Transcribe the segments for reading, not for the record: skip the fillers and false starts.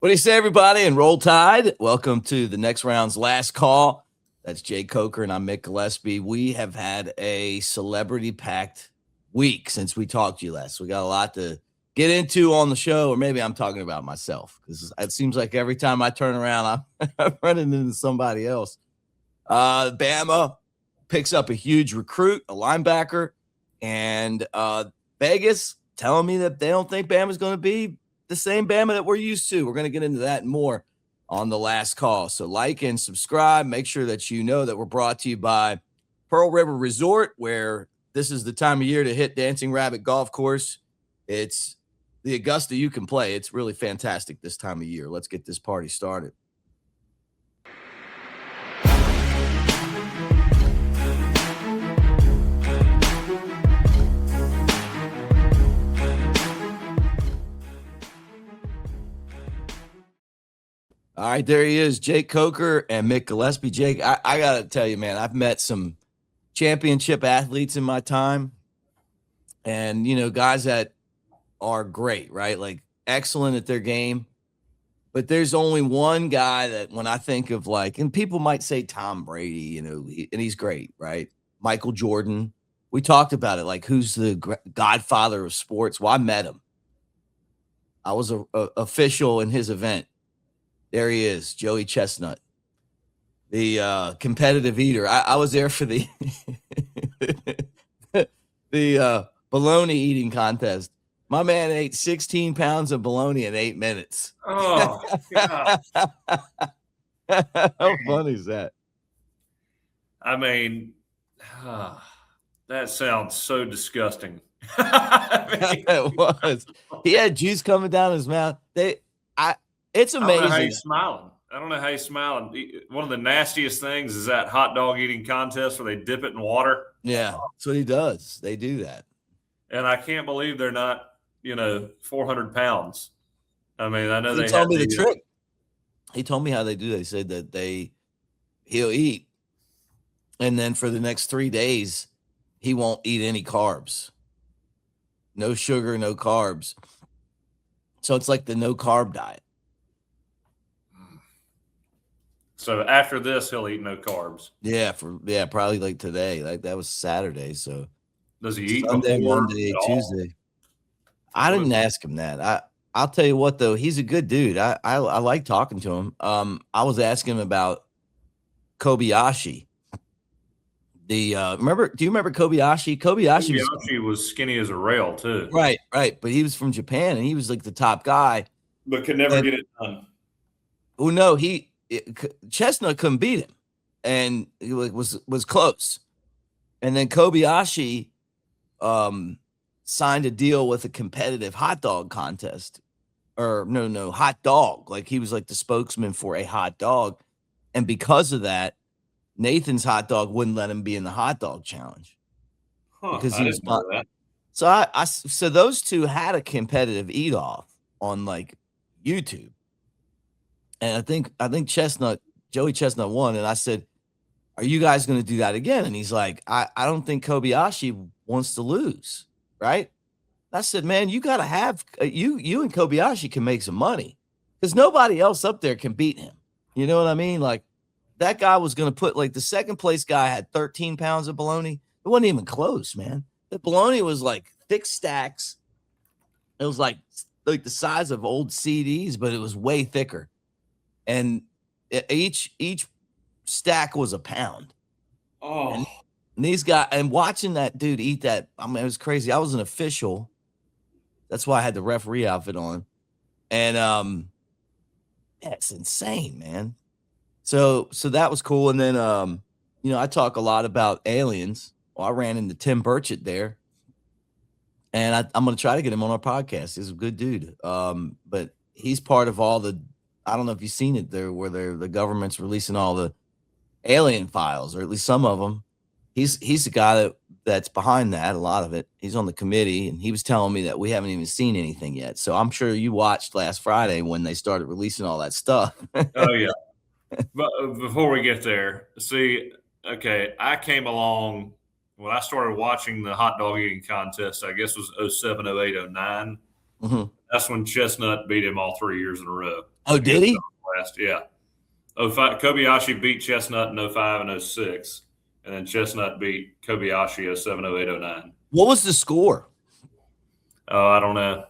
What do you say, everybody? And roll tide. Welcome to the next round's last call. That's Jay Coker and I'm Mick Gillispie. We have had a celebrity-packed week since we talked to you last. We got a lot to get into on the show, or maybe I'm talking about myself because it seems like every time I turn around, I'm running into somebody else. Bama picks up a huge recruit, a linebacker, and Vegas telling me that they don't think Bama's going to be the same Bama that we're used to. We're going to get into that and more on the last call. So like and subscribe. Make sure that you know that we're brought to you by Pearl River Resort, where this is the time of year to hit Dancing Rabbit Golf Course. It's the Augusta you can play. It's really fantastic this time of year. Let's get this party started. All right, there he is, Jake Coker and Mick Gillispie. Jake, I got to tell you, man, I've met some championship athletes in my time and, guys that are great, right? Like excellent at their game. But there's only one guy that when I think of and people might say Tom Brady, and he's great, right? Michael Jordan. We talked about it, like who's the godfather of sports. Well, I met him. I was a official in his event. There he is, Joey Chestnut, the competitive eater. I was there for the bologna-eating contest. My man ate 16 pounds of bologna in 8 minutes. Oh, God. How funny is that? I mean, that sounds so disgusting. It was. He had juice coming down his mouth. It's amazing. I don't know how he's smiling. I don't know how he's smiling. One of the nastiest things is that hot dog eating contest where they dip it in water. Yeah, that's what he does. They do that. And I can't believe they're not, 400 pounds. I mean, I know he told me the trick. He told me how they do. They said that he'll eat, and then for the next 3 days, he won't eat any carbs. No sugar, no carbs. So it's like the no carb diet. So after this, he'll eat no carbs. Yeah, probably like today. Like that was Saturday. So does he eat Sunday, Monday, Tuesday? I didn't ask him that. I'll tell you what though, he's a good dude. I like talking to him. I was asking him about Kobayashi. Do you remember Kobayashi? Kobayashi was skinny as a rail too. Right. But he was from Japan and he was like the top guy. But could never get it done. Oh no, Chestnut couldn't beat him, and he was close. And then Kobayashi signed a deal with a competitive hot dog contest, or no hot dog. Like he was like the spokesman for a hot dog, and because of that, Nathan's hot dog wouldn't let him be in the hot dog challenge because he was not that. So so those two had a competitive eat off on like YouTube. And I think Joey Chestnut won. And I said, are you guys going to do that again? And he's like, I don't think Kobayashi wants to lose. Right. I said, man, you got to have you and Kobayashi can make some money because nobody else up there can beat him. You know what I mean? Like that guy was going to put the second place guy had 13 pounds of bologna. It wasn't even close, man. The bologna was like thick stacks. It was like the size of old CDs, but it was way thicker. And each stack was a pound. Oh, and these guys, and watching that dude eat that, I mean, it was crazy. I was an official. That's why I had the referee outfit on. And it's insane, man. So that was cool. And then I talk a lot about aliens. Well, I ran into Tim Burchett there. And I'm gonna try to get him on our podcast. He's a good dude. But he's part of all the, I don't know if you've seen it there where the government's releasing all the alien files, or at least some of them. He's the guy that's behind that, a lot of it. He's on the committee, and he was telling me that we haven't even seen anything yet. So I'm sure you watched last Friday when they started releasing all that stuff. Oh yeah. But before we get there, I came along when I started watching the hot dog eating contest. I guess it was 07, 08, 09. Mm-hmm. That's when Chestnut beat him all 3 years in a row. Oh, did he? Last, yeah. 05, Kobayashi beat Chestnut in 05 and 06, and then Chestnut beat Kobayashi 07, 08, 09. What was the score? Oh, I don't know.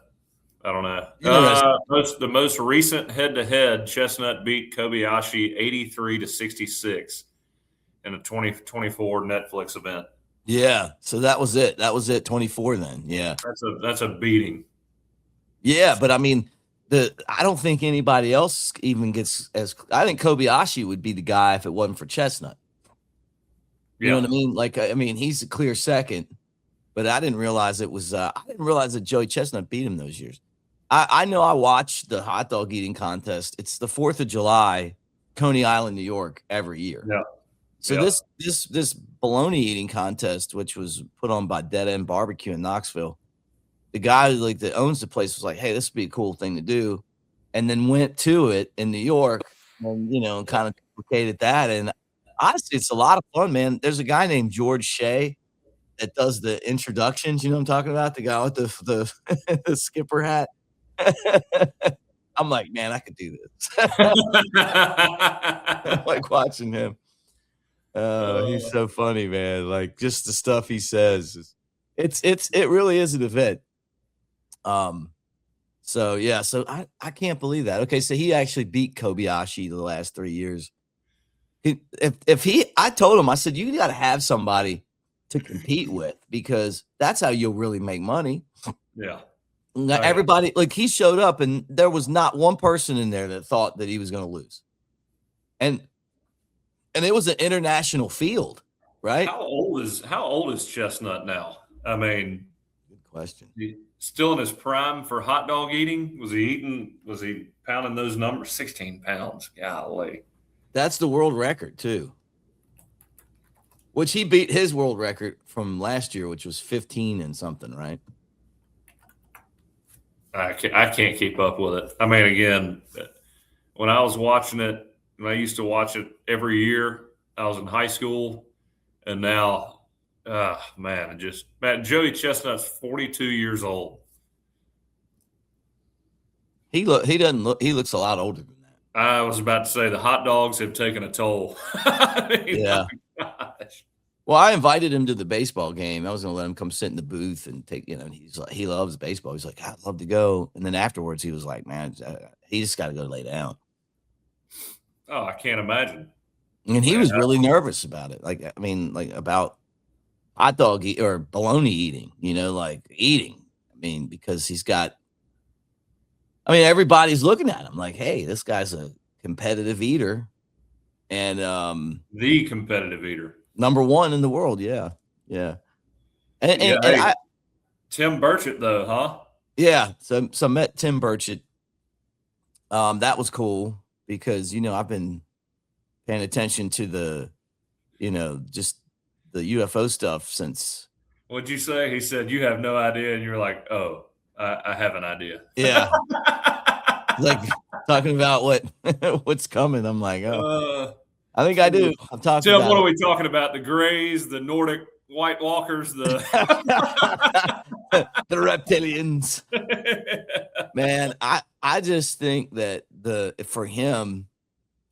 The most recent head-to-head, Chestnut beat Kobayashi 83-66 in a 2024 Netflix event. Yeah, so that was it. That was it. 24 then. Yeah, that's a beating. Yeah, but I mean, I don't think anybody else even gets as. I think Kobayashi would be the guy if it wasn't for Chestnut. You know what I mean? Like, I mean, he's a clear second, but I didn't realize it was. I didn't realize that Joey Chestnut beat him those years. I know I watched the hot dog eating contest. It's the 4th of July, Coney Island, New York, every year. Yeah. So this bologna eating contest, which was put on by Dead End Barbecue in Knoxville, the guy that owns the place was like, "Hey, this would be a cool thing to do," and then went to it in New York, and kind of duplicated that. And honestly, it's a lot of fun, man. There's a guy named George Shea that does the introductions. You know what I'm talking about? The guy with the the skipper hat. I'm like, man, I could do this. I like watching him. He's so funny, man. Like, just the stuff he says. It really is an event. So yeah, so I can't believe that. Okay, so he actually beat Kobayashi the last 3 years. I told him, I said, you got to have somebody to compete with, because that's how you'll really make money. Yeah. Everybody, like, he showed up and there was not one person in there that thought that he was going to lose. And it was an international field, right? How old is Chestnut now? I mean, good question. Still in his prime for hot dog eating? Was he pounding those numbers? 16 pounds. Golly. That's the world record too. Which he beat his world record from last year, which was 15 and something, right? I can't keep up with it. I mean, again, when I was watching it, and I used to watch it every year, I was in high school, and now, man, Joey Chestnut's 42 years old. He looks a lot older than that. I was about to say the hot dogs have taken a toll. Yeah. Gosh. Well, I invited him to the baseball game. I was going to let him come sit in the booth and take, he's like, he loves baseball. He's like, I'd love to go. And then afterwards, he was like, man, he just got to go lay down. Oh, I can't imagine. And he was really nervous about it. Like, I mean, like, about hot dog or bologna eating, like eating. I mean, because everybody's looking at him like, hey, this guy's a competitive eater. And the competitive eater. Number one in the world. Yeah. Yeah. And Tim Burchett, though, huh? Yeah. So I met Tim Burchett. That was cool because, I've been paying attention to the, just the UFO stuff since. What'd you say? He said, you have no idea. And you're like, oh, I have an idea. Yeah. Like talking about what's coming. I'm like, oh, I think I do. I'm talking about. What are we talking about? The Greys, the Nordic White Walkers, the reptilians. Man, I just think that for him,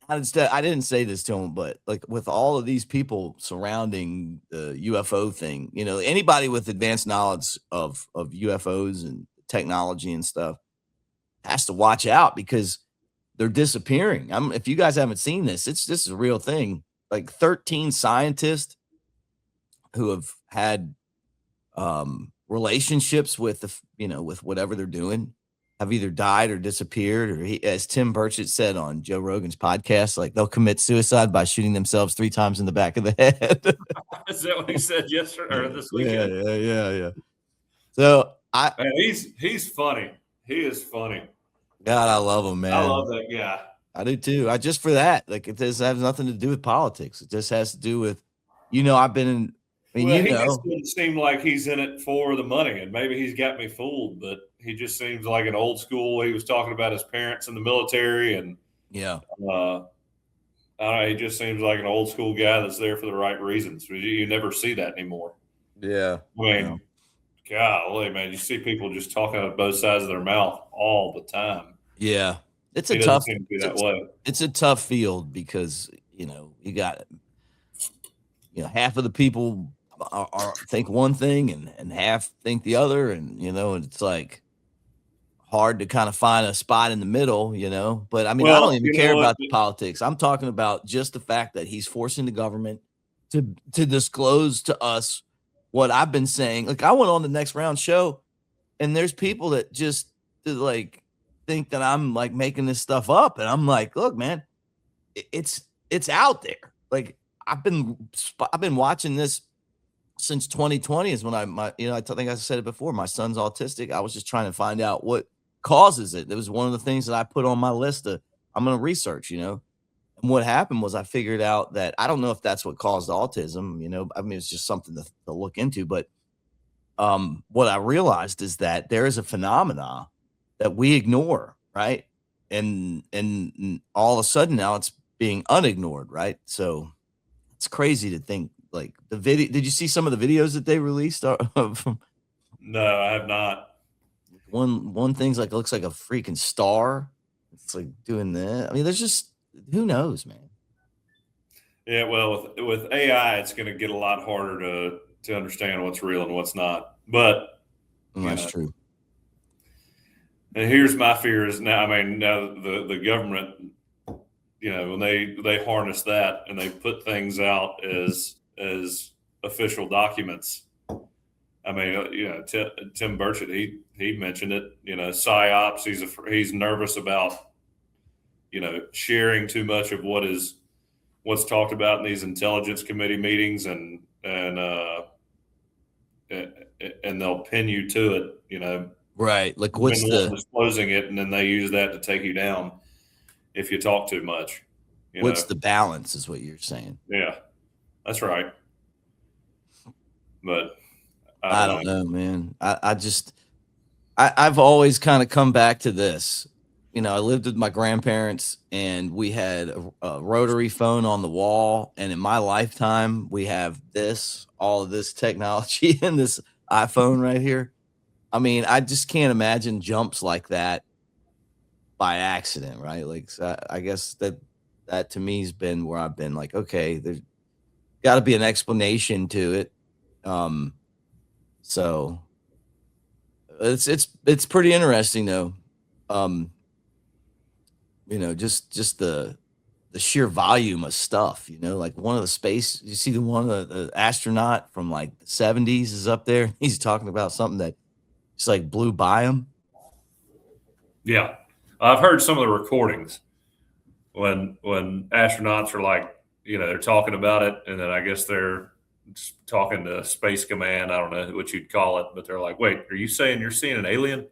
I didn't say this to him, but like with all of these people surrounding the UFO thing, anybody with advanced knowledge of UFOs and technology and stuff has to watch out because they're disappearing. If you guys haven't seen this, this is a real thing. Like 13 scientists who have had relationships with with whatever they're doing have either died or disappeared, or as Tim Burchett said on Joe Rogan's podcast, like they'll commit suicide by shooting themselves 3 times in the back of the head. Is that what he said yesterday or this weekend? Yeah. So man, he's funny. He is funny. God, I love him, man. I love that guy. I do too. Just for that, like it has nothing to do with politics. It just has to do with, I've been in. He doesn't seem like he's in it for the money, and maybe he's got me fooled, but he just seems like an old school. He was talking about his parents in the military, and yeah, he just seems like an old school guy that's there for the right reasons. You never see that anymore. Yeah, I mean, golly, man, you see people just talking out of both sides of their mouth all the time. Yeah, It's He a doesn't tough seem to be that way. it's a tough field because, you got, half of the people are think one thing and half think the other. And, and it's like hard to kind of find a spot in the middle, but I mean, I don't Well, even you care know what? about the politics. I'm talking about just the fact that he's forcing the government to disclose to us what I've been saying. Like, I went on the Next Round show, and there's people that just like think that I'm like making this stuff up, and I'm like, look, man, it's out there. Like, I've been watching this since 2020 is when I think I said it before. My son's autistic. I was just trying to find out what causes it. It was one of the things that I put on my list I'm going to research. And what happened was I figured out that I don't know if that's what caused autism. I mean, it's just something to look into. But what I realized is that there is a phenomena that we ignore, right? And all of a sudden now it's being unignored, right? So it's crazy to think, like, the video. Did you see some of the videos that they released of No, I have not. one thing's like, looks like a freaking star. It's like doing that. I mean, there's just, who knows, man. Yeah, well, with AI, it's going to get a lot harder to understand what's real and what's not. But That's true. and here's my fear is now. I mean, now the government, when they harness that and they put things out as official documents. I mean, Tim Burchett, he mentioned it. Psyops. He's nervous about sharing too much of what's talked about in these intelligence committee meetings, and they'll pin you to it. Right. Like, what's disclosing it, and then they use that to take you down if you talk too much. What's the balance is what you're saying. Yeah, that's right. But I don't know, man. I've always kind of come back to this. I lived with my grandparents, and we had a rotary phone on the wall. And in my lifetime, we have all of this technology and this iPhone right here. I mean, I just can't imagine jumps like that by accident, right? Like, so I guess that to me has been where I've been like, okay, there's got to be an explanation to it. So it's pretty interesting though. Just the sheer volume of stuff, like one of the space, you see the astronaut from like the 70s is up there. He's talking about something that just like blew by him. Yeah. I've heard some of the recordings when astronauts are like, they're talking about it, and then I guess they're talking to Space Command. I don't know what you'd call it, but they're like, wait, are you saying you're seeing an alien? And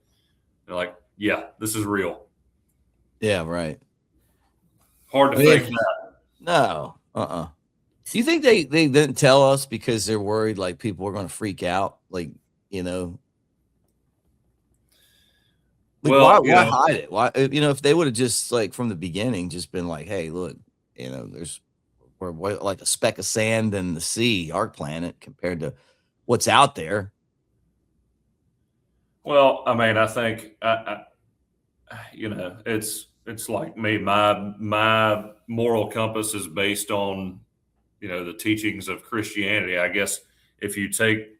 they're like, yeah, this is real. Yeah, right. Hard to fake that. No. Do you think they didn't tell us because they're worried like people are going to freak out? Like, well, why hide it? Why, if they would have just like from the beginning just been like, hey, look, we're like a speck of sand in the sea, our planet, compared to what's out there. Well, I mean, I think it's like me. My moral compass is based on the teachings of Christianity. I guess if you take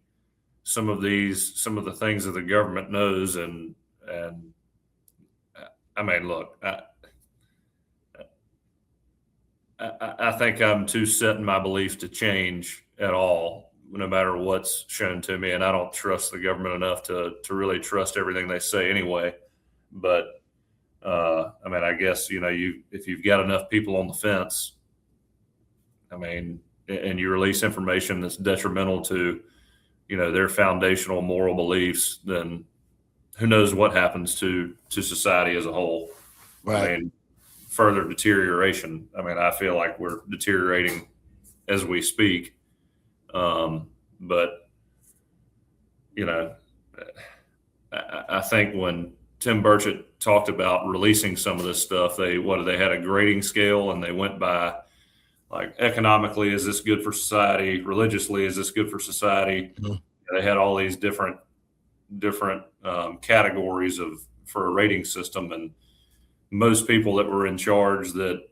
some of the things that the government knows, and I mean, look, I think I'm too set in my beliefs to change at all, no matter what's shown to me. And I don't trust the government enough to really trust everything they say anyway. But I mean, I guess, if you've got enough people on the fence, I mean, and you release information that's detrimental to, their foundational moral beliefs, then who knows what happens to society as a whole. Right. I mean, further deterioration. I mean, I feel like we're deteriorating as we speak. But, I think when Tim Burchett talked about releasing some of this stuff, they had a grading scale, and they went by like economically, is this good for society? Religiously, is this good for society? Mm-hmm. They had all these different categories for a rating system, and most people that were in charge that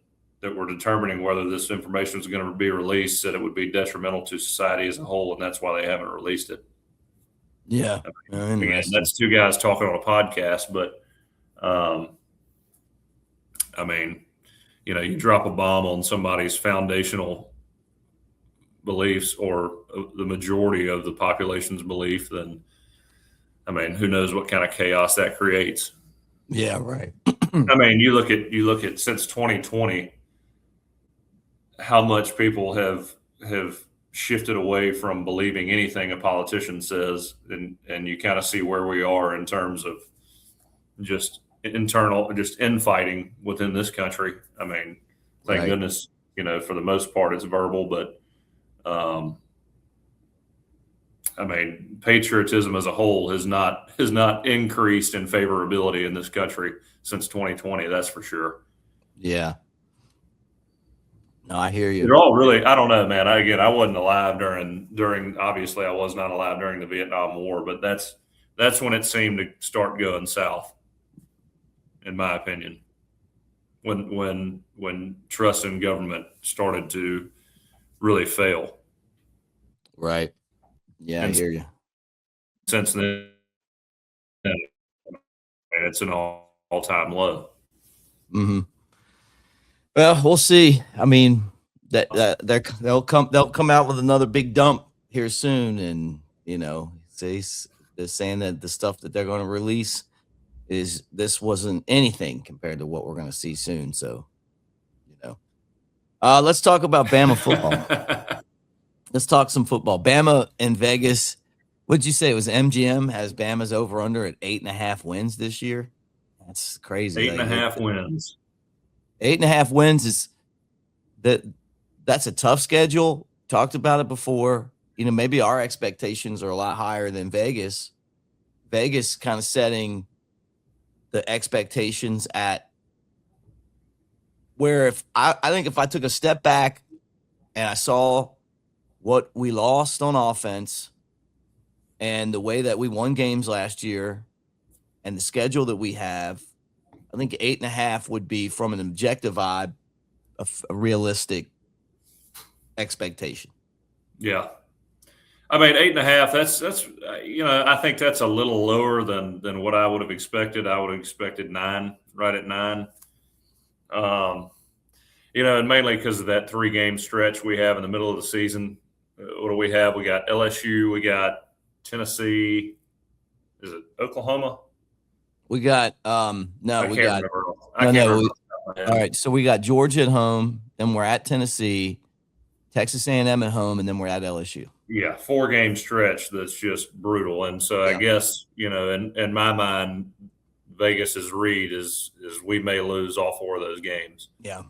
were determining whether this information was going to be released said it would be detrimental to society as a whole, and that's why they haven't released it. Yeah. Again, that's two guys talking on a podcast, but I mean, you drop a bomb on somebody's foundational beliefs or the majority of the population's belief, then, I mean, who knows what kind of chaos that creates. Yeah, right. I mean, you look at since 2020, how much people have shifted away from believing anything a politician says, and you kind of see where we are in terms of just infighting within this country. I mean, thank goodness, for the most part it's verbal, but I mean, patriotism as a whole has not increased in favorability in this country since 2020. That's for sure. Yeah. No, I hear you. They're all really, I don't know, man. I wasn't alive during. Obviously, I was not alive during the Vietnam War, but that's when it seemed to start going south, in my opinion. When trust in government started to really fail. Right. Yeah, I hear you. Since then, it's an all-time low. Mm-hmm. Well, we'll see. I mean, they'll come out with another big dump here soon, and they're saying that the stuff that they're going to release this wasn't anything compared to what we're going to see soon. So, let's talk about Bama football. Let's talk some football. Bama in Vegas. What'd you say? It was MGM has Bama's over under at 8.5 wins this year. That's crazy. 8.5 wins. 8.5 wins is that's a tough schedule. Talked about it before. Maybe our expectations are a lot higher than Vegas. Vegas kind of setting the expectations at where I think if I took a step back and I saw what we lost on offense and the way that we won games last year and the schedule that we have, I think 8.5 would be, from an objective vibe, a realistic expectation. Yeah. I mean, 8.5, that's I think that's a little lower than what I would have expected. I would have expected 9, right at 9. And mainly because of that 3-game stretch we have in the middle of the season. What do we have? We got LSU, we got Tennessee. Is it Oklahoma? We got all right. So we got Georgia at home, then we're at Tennessee, Texas A&M at home, and then we're at LSU. Yeah, 4-game stretch that's just brutal. And so I guess, in my mind, Vegas's read is we may lose all 4 of those games. Yeah.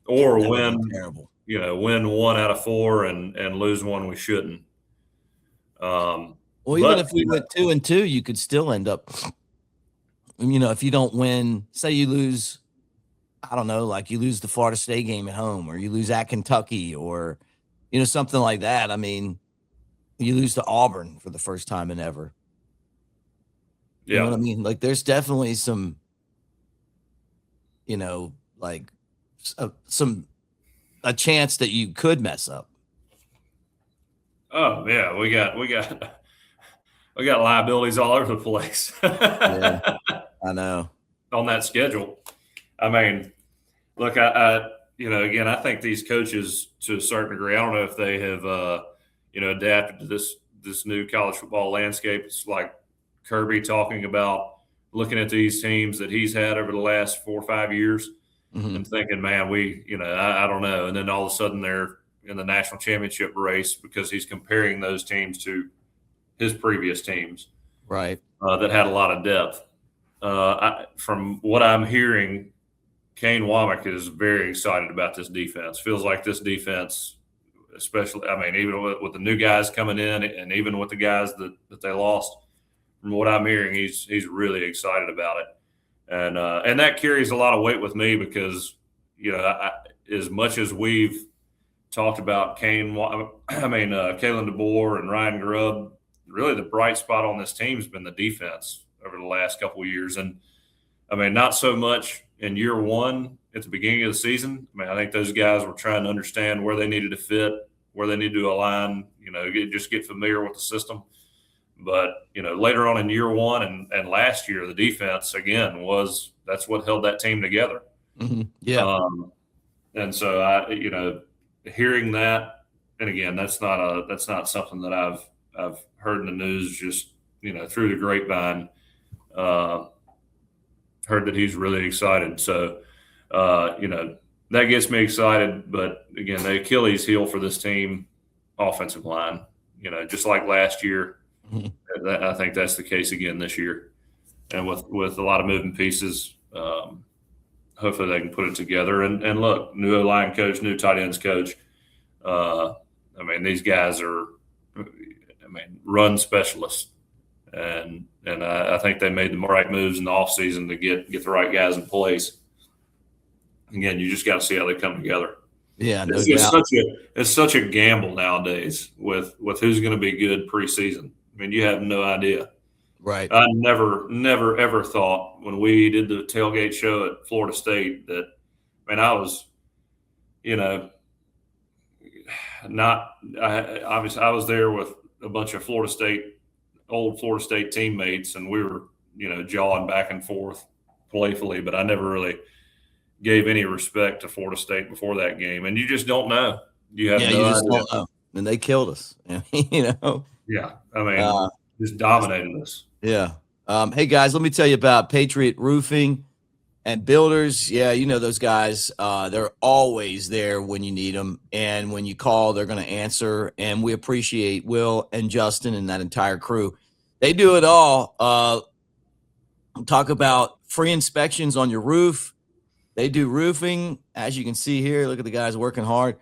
Or win terrible. Win 1 out of 4 and lose 1 we shouldn't. Well, even if we went 2-2, you could still end up, if you don't win, say you lose, I don't know, like you lose the Florida State game at home, or you lose at Kentucky, or, something like that. I mean, you lose to Auburn for the first time in ever. You know what I mean? Like, there's definitely some, a chance that you could mess up. Oh yeah, we got liabilities all over the place. Yeah, I know. On that schedule. I mean, look, again, I think these coaches, to a certain degree, I don't know if they have, adapted to this new college football landscape. It's like Kirby talking about looking at these teams that he's had over the last 4 or 5 years and thinking, man, I don't know. And then all of a sudden they're in the national championship race because he's comparing those teams to his previous teams. Right. That had a lot of depth. From what I'm hearing, Kane Wommack is very excited about this defense. Feels like this defense, especially, I mean, even with the new guys coming in and even with the guys that they lost, from what I'm hearing, he's really excited about it. And that carries a lot of weight with me because, as much as we've talked about Kalen DeBoer and Ryan Grubb, really the bright spot on this team has been the defense over the last couple of years. And I mean, not so much in year one at the beginning of the season. I mean, I think those guys were trying to understand where they needed to fit, where they needed to align, just get familiar with the system. But, later on in year one and last year, the defense, again, that's what held that team together. Mm-hmm. Yeah. And so hearing that, and again, that's not something that I've heard in the news, just, through the grapevine, heard that he's really excited. So, that gets me excited. But again, the Achilles heel for this team, offensive line, just like last year, mm-hmm. I think that's the case again this year. And with a lot of moving pieces, hopefully they can put it together. And look, new O-line coach, new tight ends coach. These guys are, run specialists. And I think they made the right moves in the offseason to get the right guys in place. Again, you just got to see how they come together. Yeah, it's such a gamble nowadays with who's going to be good preseason. I mean, you have no idea. Right. I never, ever thought when we did the tailgate show at Florida State that, I was, obviously I was there with a bunch of old Florida State teammates, and we were, jawing back and forth playfully, but I never really gave any respect to Florida State before that game. And you just don't know. You have no idea. Don't know. And they killed us, Yeah. Just dominated us. Yeah. Hey guys, let me tell you about Patriot Roofing and Builders. Yeah, those guys. They're always there when you need them, and when you call, they're going to answer. And we appreciate Will and Justin and that entire crew. They do it all. Talk about free inspections on your roof. They do roofing, as you can see here. Look at the guys working hard.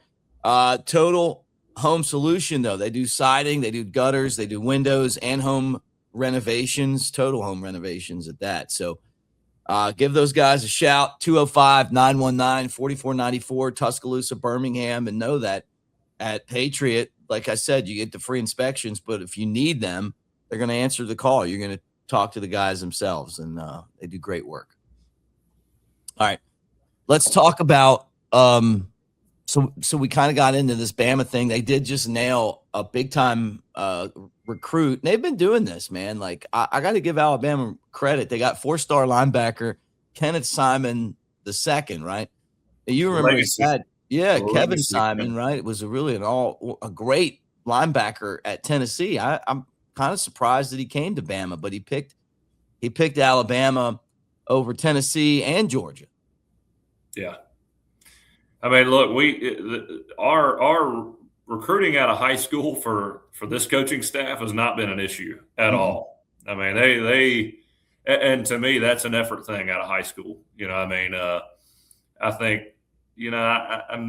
Total home solution, though. They do siding, they do gutters, they do windows and home renovations, total home renovations at that. So give those guys a shout, 205-919-4494, Tuscaloosa, Birmingham, and know that at Patriot, like I said, you get the free inspections, but if you need them, they're going to answer the call. You're going to talk to the guys themselves, and they do great work. All right. Let's talk about so we kind of got into this Bama thing. They did just nail a big time recruit. They've been doing this, man. Like I got to give Alabama credit. They got 4-star linebacker Kenneth Simon II, right? You remember that? Yeah, Kevin Simon, right? It was a great linebacker at Tennessee. I'm kind of surprised that he came to Bama, but he picked Alabama over Tennessee and Georgia. Yeah. Look, our recruiting out of high school for this coaching staff has not been an issue at all. And to me, that's an effort thing out of high school. I think, I don't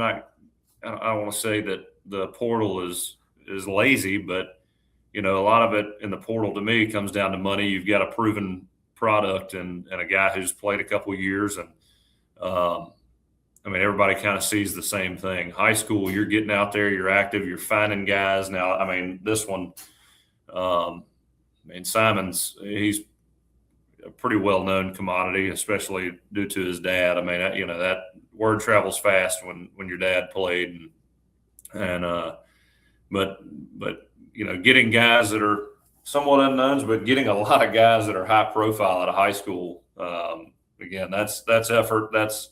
want to say that the portal is lazy, but, a lot of it in the portal to me comes down to money. You've got a proven product and a guy who's played a couple of years. And, everybody kind of sees the same thing. High school, you're getting out there, you're active, you're finding guys. Now, this one, Simon's, he's a pretty well-known commodity, especially due to his dad. That word travels fast when your dad played. But getting guys that are somewhat unknowns, but getting a lot of guys that are high profile out of high school, again, that's effort. That's,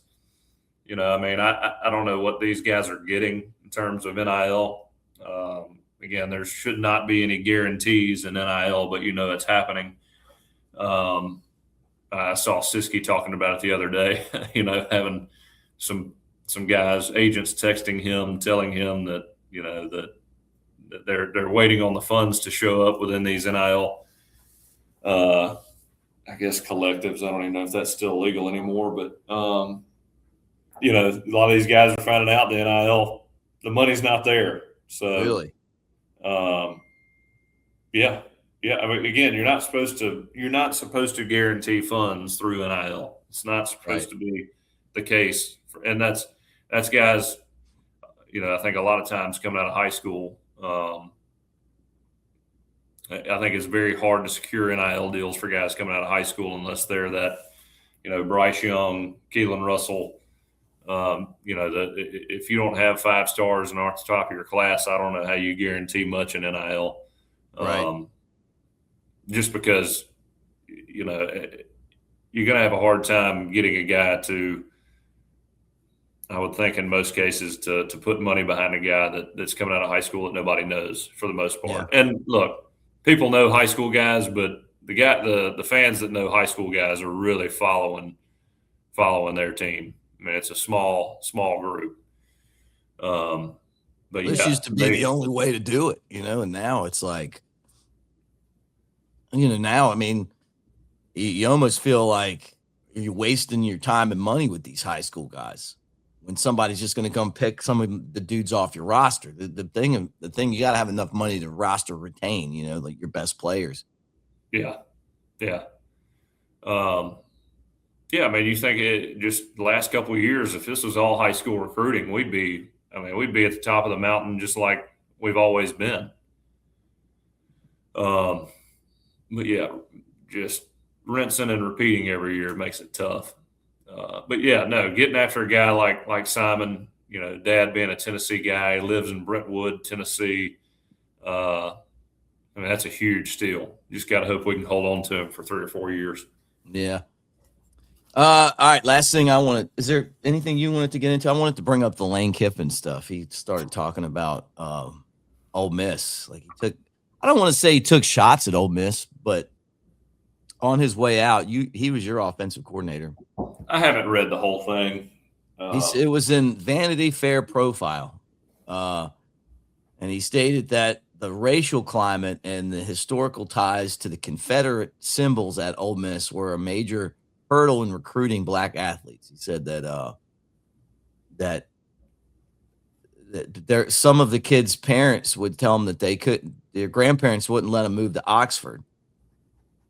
I don't know what these guys are getting in terms of NIL. Again, there should not be any guarantees in NIL, but it's happening. I saw Siski talking about it the other day, having some guys, agents texting him, telling him that, that they're waiting on the funds to show up within these NIL, I guess, collectives. I don't even know if that's still legal anymore, but, a lot of these guys are finding out the NIL, the money's not there. So really, yeah. Again, you're not supposed to guarantee funds through NIL. It's not supposed to be the case, and that's guys. I think a lot of times coming out of high school, I think it's very hard to secure NIL deals for guys coming out of high school unless they're that Bryce Young, Keelan Russell. If you don't have 5 stars and aren't the top of your class, I don't know how you guarantee much in NIL. Right. Just because, you're going to have a hard time getting a guy to, I would think in most cases, to put money behind a guy that's coming out of high school that nobody knows for the most part. Yeah. And look, people know high school guys, but the fans that know high school guys are really following their team. I mean, it's a small group. But this used to be the only way to do it, and now it's like, now, I mean, you almost feel like you're wasting your time and money with these high school guys when somebody's just going to come pick some of the dudes off your roster. The thing, you got to have enough money to roster retain, like your best players. Yeah. Yeah. I mean, you think just the last couple of years, if this was all high school recruiting, we'd be at the top of the mountain just like we've always been. But yeah, just rinsing and repeating every year makes it tough. But yeah, no, getting after a guy like Simon, dad being a Tennessee guy, lives in Brentwood, Tennessee. That's a huge steal. You just got to hope we can hold on to him for 3 or 4 years. Yeah. All right. Last thing is there anything you wanted to get into? I wanted to bring up the Lane Kiffin stuff. He started talking about Ole Miss. Like I don't want to say he took shots at Ole Miss, but on his way out, he was your offensive coordinator. I haven't read the whole thing. It was in Vanity Fair profile. And he stated that the racial climate and the historical ties to the Confederate symbols at Ole Miss were a major hurdle in recruiting black athletes. He said that there some of the kids' parents would tell them that their grandparents wouldn't let them move to Oxford.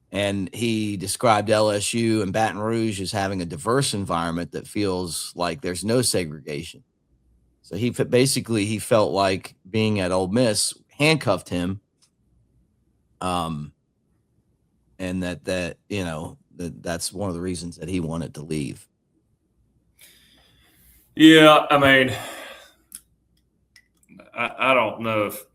And he described LSU and Baton Rouge as having a diverse environment that feels like there's no segregation. So he felt like being at Ole Miss handcuffed him. And that's one of the reasons that he wanted to leave. Yeah, I mean, I don't know if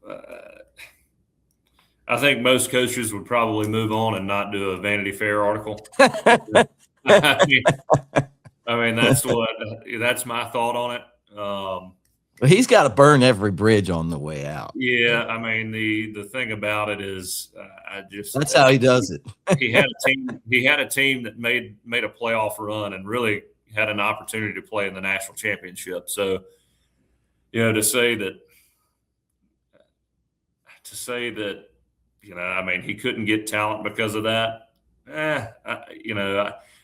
I think most coaches would probably move on and not do a Vanity Fair article. I mean, that's my thought on it. But he's got to burn every bridge on the way out. Yeah, I mean, the thing about it is, that's how he does it. He had a team that made a playoff run and really had an opportunity to play in the national championship. So, to say that, I mean, he couldn't get talent because of that.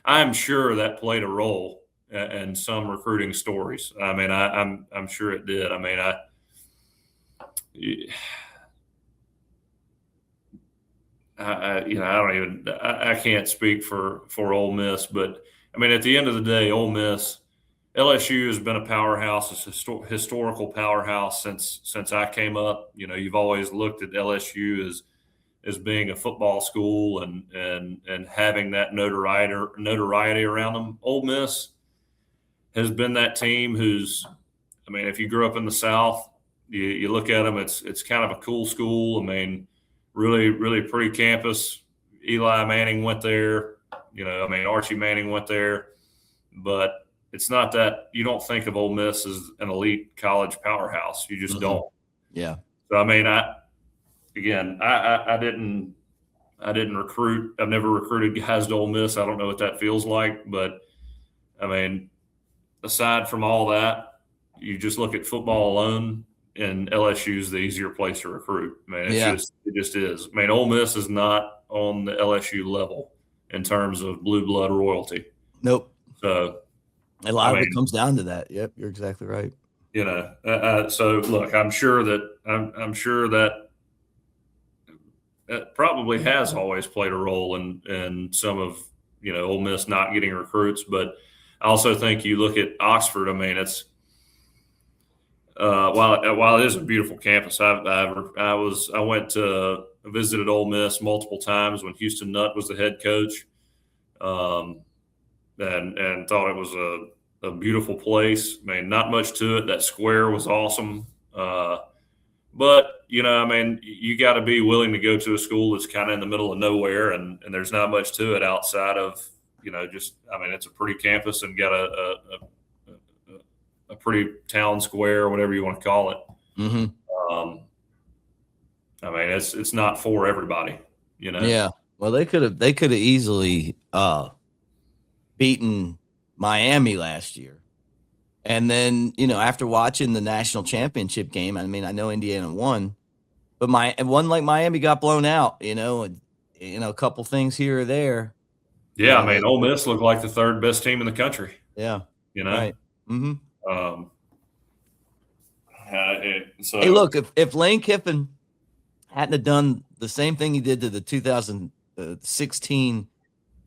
I'm sure that played a role in some recruiting stories. I mean, I'm sure it did. I mean, I can't speak for Ole Miss, but I mean, at the end of the day, Ole Miss, LSU has been a powerhouse, a historical powerhouse since I came up. You've always looked at LSU as being a football school and having that notoriety around them. Ole Miss has been that team who's, I mean, if you grew up in the South, you look at them, it's kind of a cool school. I mean, really, really pretty campus. Eli Manning went there. Archie Manning went there. But it's not that you don't think of Ole Miss as an elite college powerhouse. You just don't. Yeah. So, I mean, I didn't recruit. I've never recruited guys to Ole Miss. I don't know what that feels like. But, I mean, aside from all that, you just look at football alone, and LSU is the easier place to recruit. I mean, it just is. I mean, Ole Miss is not on the LSU level in terms of blue blood royalty. Nope. So a lot of it comes down to that. Yep, you're exactly right. So look, I'm sure that probably has always played a role in some of Ole Miss not getting recruits, but I also think you look at Oxford. I mean, it's while it is a beautiful campus, I visited Ole Miss multiple times when Houston Nutt was the head coach. and thought it was a beautiful place. I mean, not much to it. That square was awesome. But, I mean, you got to be willing to go to a school that's kind of in the middle of nowhere, and there's not much to it outside of, it's a pretty campus and got a pretty town square, or whatever you want to call it. Mm-hmm. I mean, it's not for everybody, Yeah. Well, they could have easily beaten Miami last year. And then, after watching the national championship game, I mean, I know Indiana won, but one like Miami got blown out, and a couple things here or there. Yeah, I mean, Ole Miss looked like the third best team in the country. Yeah. Right. Mm-hmm. So hey, look, if Lane Kiffin hadn't have done the same thing he did to the 2016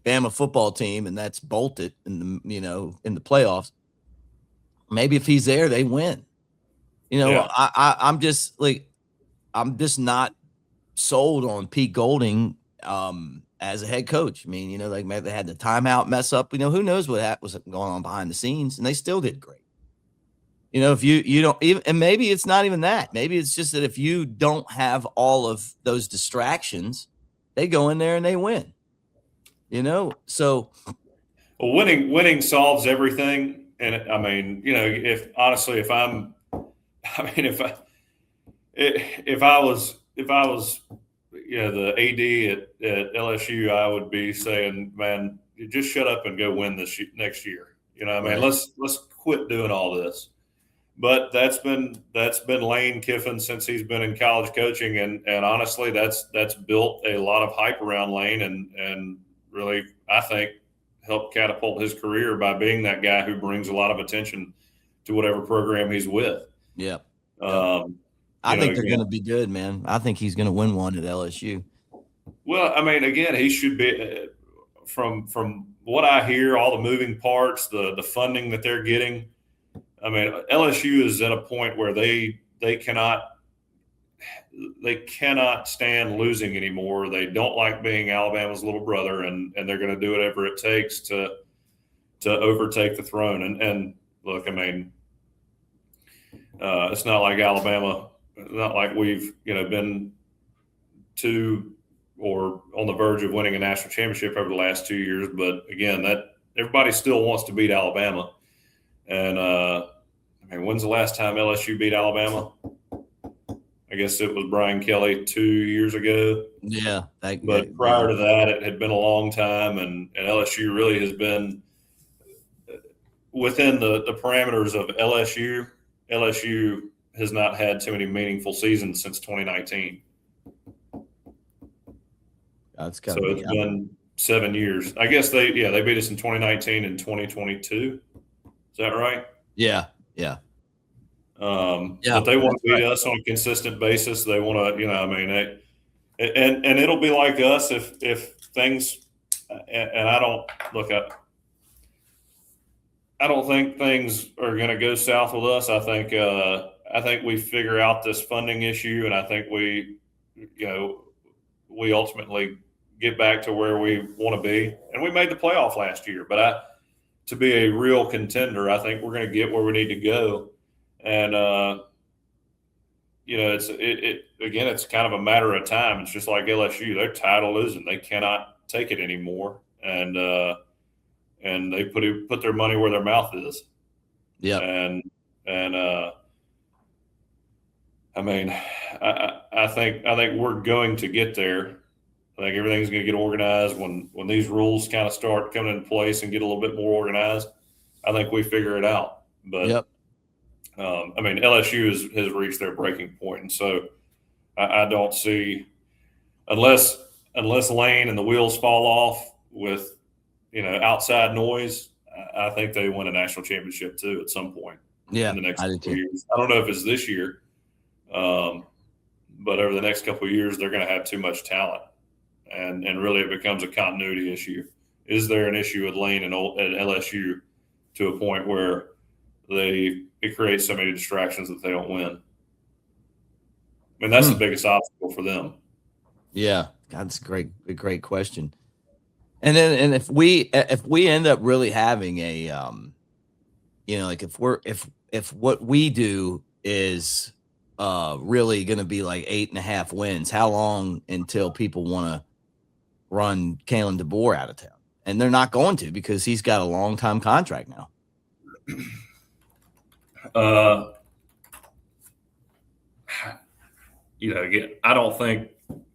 Bama football team, and that's bolted in the playoffs, maybe if he's there, they win. Yeah. I'm just not sold on Pete Golding as a head coach. I mean, maybe they had the timeout mess up. Who knows what was going on behind the scenes, and they still did great. If you don't even, and maybe it's not even that. Maybe it's just that if you don't have all of those distractions, they go in there and they win. So. Well, winning solves everything. And I mean, if I was the AD at LSU, I would be saying, man, you just shut up and go win this next year. Right. Let's quit doing all this. But that's been Lane Kiffin since he's been in college coaching, and honestly, that's built a lot of hype around Lane, and really, I think, helped catapult his career by being that guy who brings a lot of attention to whatever program he's with. Yeah. I think they're going to be good, man. I think he's going to win one at LSU. Well, I mean, again, he should be from what I hear, all the moving parts, the funding that they're getting. I mean, LSU is at a point where they cannot stand losing anymore. They don't like being Alabama's little brother, and they're going to do whatever it takes to overtake the throne. And look, I mean, it's not like Alabama. It's not like we've been to or on the verge of winning a national championship over the last 2 years. But again, that everybody still wants to beat Alabama. And I mean, when's the last time LSU beat Alabama? I guess it was Brian Kelly 2 years ago. Yeah. But prior to that, it had been a long time, and LSU really has been within the parameters of LSU. LSU has not had too many meaningful seasons since 2019. It's been 7 years. I guess they beat us in 2019 and 2022. Is that right? Yeah. But they want to beat us on a consistent basis. They want to, and it'll be like us if things. And I don't think things are going to go south with us. I think we figure out this funding issue, and I think we ultimately get back to where we want to be. And we made the playoff last year, but to be a real contender, I think we're going to get where we need to go. And it's kind of a matter of time. It's just like LSU; they're tired of losing. They cannot take it anymore, and they put their money where their mouth is. Yeah. And I mean, I think we're going to get there. I think everything's going to get organized when these rules kind of start coming into place and get a little bit more organized. I think we figure it out. But yep. I mean, LSU has reached their breaking point, and so I don't see unless Lane and the wheels fall off with outside noise. I think they win a national championship too at some point. Yeah, in the next couple of years. I don't know if it's this year, but over the next couple of years, they're going to have too much talent, and really it becomes a continuity issue. Is there an issue with Lane and at LSU to a point where it creates so many distractions that they don't win? I mean, that's the biggest obstacle for them. Yeah, that's a great question. And then, and if we end up really having a, like if what we do is really going to be like 8.5 wins, how long until people want to run Kalen DeBoer out of town? And they're not going to, because he's got a long time contract now. Again, I don't think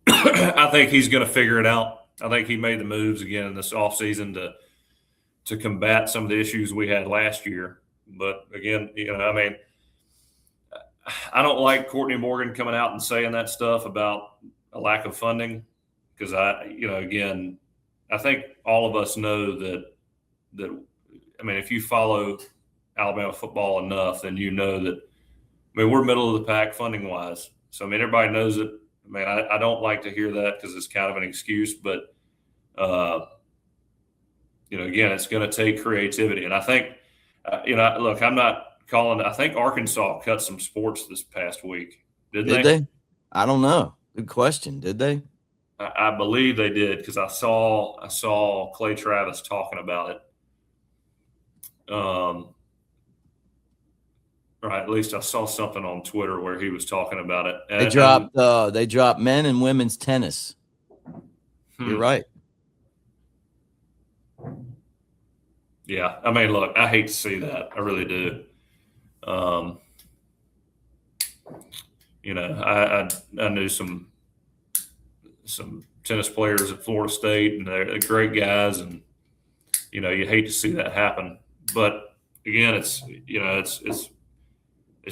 I think he's going to figure it out. I think he made the moves again this offseason to combat some of the issues we had last year. But again, I don't like Courtney Morgan coming out and saying that stuff about a lack of funding, because again, I think all of us know that if you follow Alabama football enough, then you know that we're middle of the pack funding wise. So everybody knows it. I don't like to hear that because it's kind of an excuse, but again, it's going to take creativity. And I think, look, I'm not calling. I think Arkansas cut some sports this past week. Did they? I don't know. Good question. Did they? I believe they did, because I saw Clay Travis talking about it. Right, at least I saw something on Twitter where he was talking about it. They dropped men and women's tennis. You're right. Yeah, look, I hate to see that. I really do. I knew some tennis players at Florida State, and they're great guys, and you hate to see that happen. But again, it's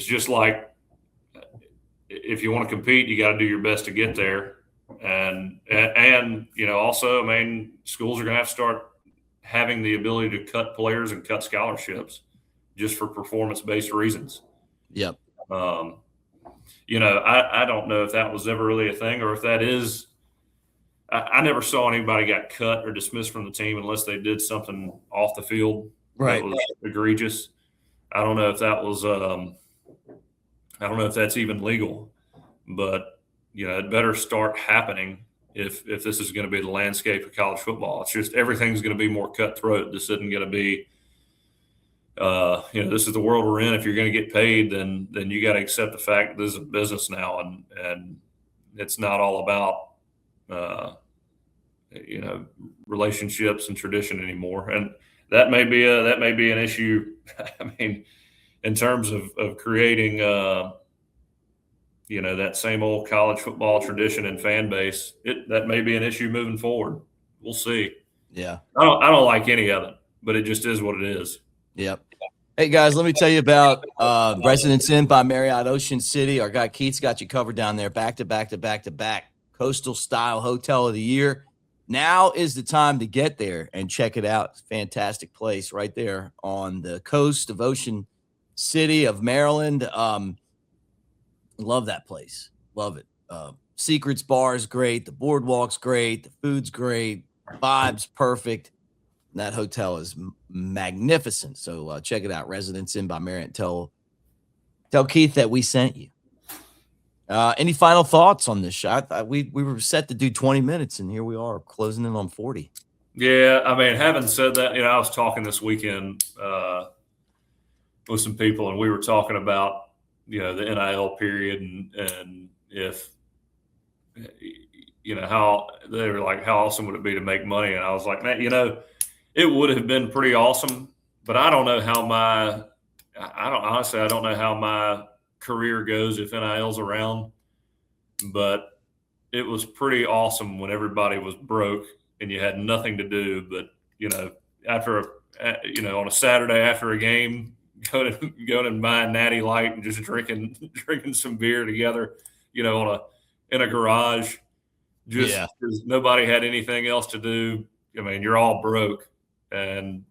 just like, if you want to compete, you got to do your best to get there, and also, schools are going to have to start having the ability to cut players and cut scholarships just for performance-based reasons. Yep. I don't know if that was ever really a thing, or if that is. I never saw anybody got cut or dismissed from the team unless they did something off the field that was egregious. I don't know if that was. I don't know if that's even legal, but it better start happening if this is going to be the landscape of college football. It's just everything's going to be more cutthroat. This isn't going to be. This is the world we're in. If you're going to get paid, then you got to accept the fact that this is a business now, and it's not all about relationships and tradition anymore. And that may be an issue. In terms of creating that same old college football tradition and fan base, that may be an issue moving forward. We'll see. Yeah, I don't like any of it, but it just is what it is. Yep. Hey guys, let me tell you about Residence Inn by Marriott Ocean City. Our guy Keith's got you covered down there, back to back coastal style hotel of the year. Now is the time to get there and check it out. It's a fantastic place right there on the coast of Ocean City of Maryland. Love that place. Love it. Secrets Bar is great. The boardwalk's great. The food's great. Vibes perfect. That hotel is magnificent. So check it out. Residence Inn by Marriott. Tell Keith that we sent you. Any final thoughts on this shot? We were set to do 20 minutes, and here we are closing in on 40. Yeah, having said that, I was talking this weekend with some people, and we were talking about the NIL period, and if how they were like, how awesome would it be to make money? And I was like, man, it would have been pretty awesome, but I don't know how I don't know how my career goes if NIL's around. But it was pretty awesome when everybody was broke and you had nothing to do but after on a Saturday after a game, going and buying Natty Light and just drinking some beer together, in a garage, just because nobody had anything else to do. You're all broke, and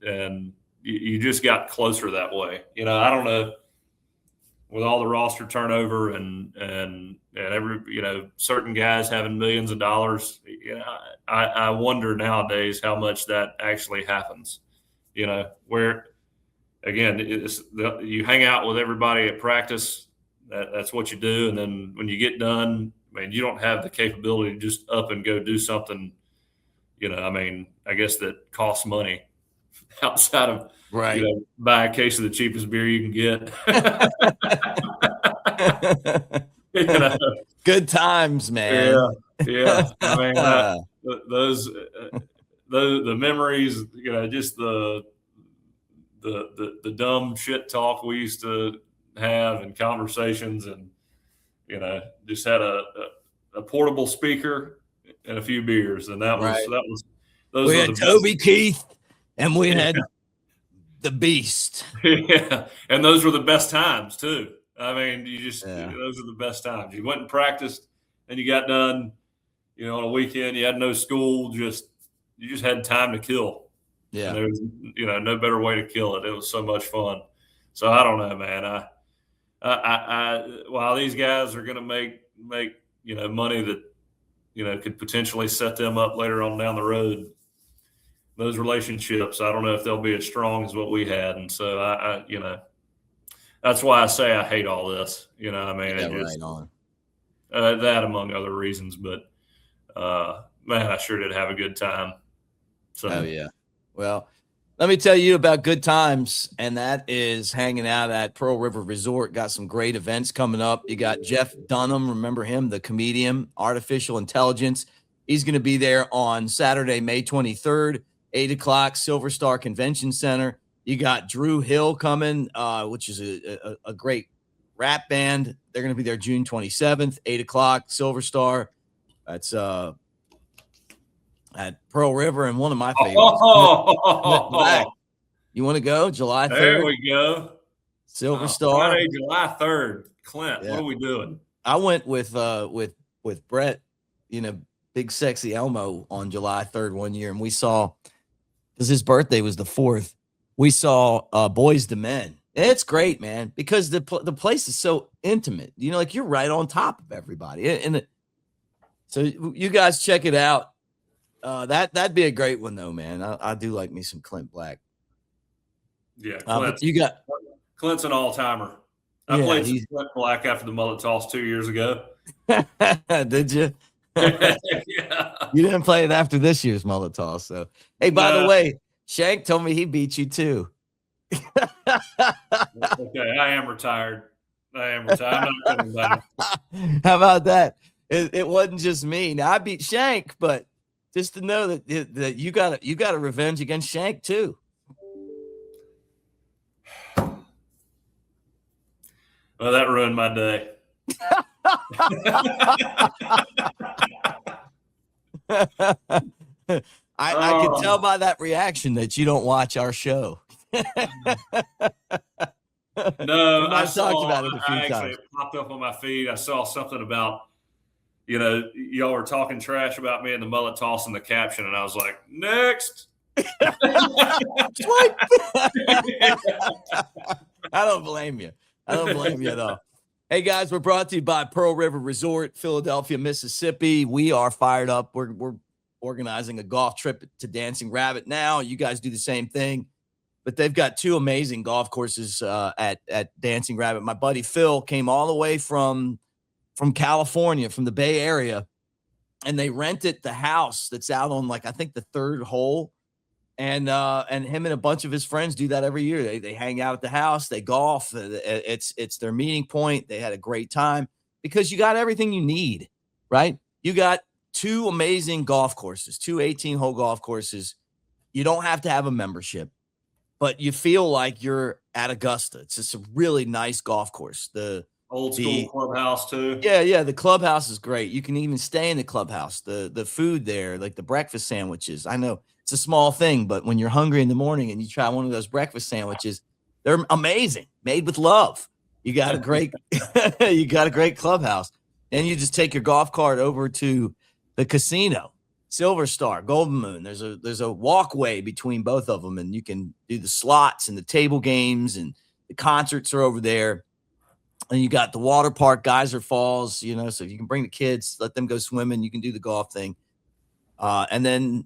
you just got closer that way. I don't know, with all the roster turnover and every certain guys having millions of dollars, I wonder nowadays how much that actually happens. Where again, you hang out with everybody at practice. That's what you do, and then when you get done, you don't have the capability to just up and go do something, I mean, I guess that costs money outside of, Right. buy a case of the cheapest beer you can get. Good times, man. Yeah. I mean, those, the memories, just the dumb shit talk we used to have and conversations, and just had a portable speaker and a few beers, and Right. those We were had the Toby best. Keith, and we had the Beast. Yeah, and those were the best times too. I mean, those are the best times. You went and practiced, and you got done. On a weekend, you had no school. You just had time to kill. Yeah, and there was no better way to kill it. It was so much fun. So I don't know, man. While these guys are going to make money that could potentially set them up later on down the road, those relationships, I don't know if they'll be as strong as what we had. And so I that's why I say I hate all this. I mean, yeah, it just right on. that among other reasons, but man, I sure did have a good time. So Oh yeah. Well, let me tell you about good times, and that is hanging out at Pearl River Resort. Got some great events coming up. You got Jeff Dunham, remember him, the comedian, Artificial Intelligence. He's going to be there on Saturday, May 23rd, 8 o'clock, Silver Star Convention Center. You got Drew Hill coming, which is a great rap band. They're going to be there June 27th, 8 o'clock, Silver Star. That's at Pearl River, and one of my favorites. Black. You want to go July 3rd? There we go. Silver Star. Friday, July 3rd. Clint, what are we doing? I went with Brett, Big Sexy Elmo on July 3rd one year, and we saw, because his birthday was the 4th, we saw Boys to Men. And it's great, man, because the place is so intimate. Like you're right on top of everybody. So you guys check it out. That'd be a great one though, man. I do like me some Clint Black. Yeah, Clint's an all-timer. I played some Clint Black after the mullet toss 2 years ago. Did you? Yeah. You didn't play it after this year's mullet toss. So, hey, by the way, Shank told me he beat you too. Okay, I am retired. I'm not coming back. How about that? It wasn't just me. Now I beat Shank, but just to know that you got a revenge against Shank too. Well, that ruined my day. I can tell by that reaction that you don't watch our show. No, I talked about it a few times. It popped up on my feed. I saw something about, y'all were talking trash about me in the mullet toss in the caption, and I was like, next. What? I don't blame you. I don't blame you at all. Hey, guys, we're brought to you by Pearl River Resort, Philadelphia, Mississippi. We are fired up. We're organizing a golf trip to Dancing Rabbit now. You guys do the same thing. But they've got two amazing golf courses at Dancing Rabbit. My buddy Phil came all the way from California, from the Bay Area, and they rented the house that's out on, I think, the third hole. And him and a bunch of his friends do that every year. They hang out at the house, they golf. It's their meeting point. They had a great time because you got everything you need, right? You got two amazing golf courses, two 18-hole golf courses. You don't have to have a membership, but you feel like you're at Augusta. It's just a really nice golf course. The old school clubhouse too. Yeah. The clubhouse is great. You can even stay in the clubhouse. The food there, like the breakfast sandwiches. I know it's a small thing, but when you're hungry in the morning and you try one of those breakfast sandwiches, they're amazing, made with love. You got a great, clubhouse. Then you just take your golf cart over to the casino, Silver Star, Golden Moon. There's a walkway between both of them, and you can do the slots and the table games, and the concerts are over there. And you got the water park, Geyser Falls, so you can bring the kids, let them go swimming. You can do the golf thing. And then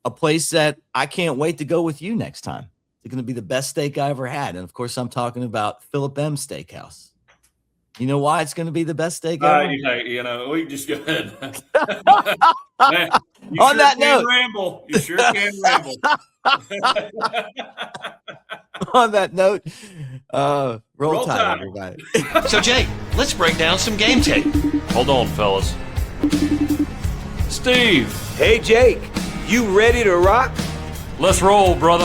a place that I can't wait to go with you next time. It's going to be the best steak I ever had. And of course, I'm talking about Philip M. Steakhouse. You know why it's going to be the best steak ever? We can just go ahead. Man, On that note, ramble. You sure can ramble. On that note, roll tide, everybody. So, Jake, let's break down some game tape. Hold on, fellas. Steve, Hey, Jake, you ready to rock? let's roll, brother.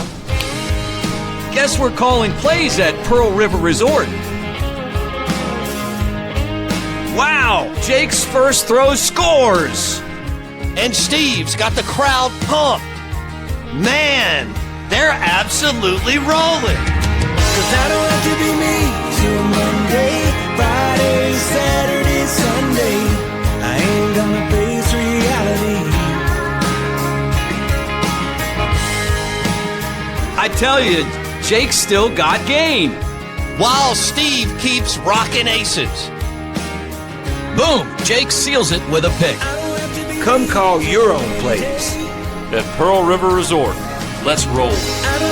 Guess we're calling plays at Pearl River Resort. Wow, Jake's first throw scores. And Steve's got the crowd pumped. Man, they're absolutely rolling. 'Cause I don't have to be me till Monday, Friday, Saturday, Sunday. I ain't gonna face reality. I tell you, Jake's still got game. While Steve keeps rocking aces. Boom, Jake seals it with a pick. Come call your own plays. At Pearl River Resort, let's roll. I don't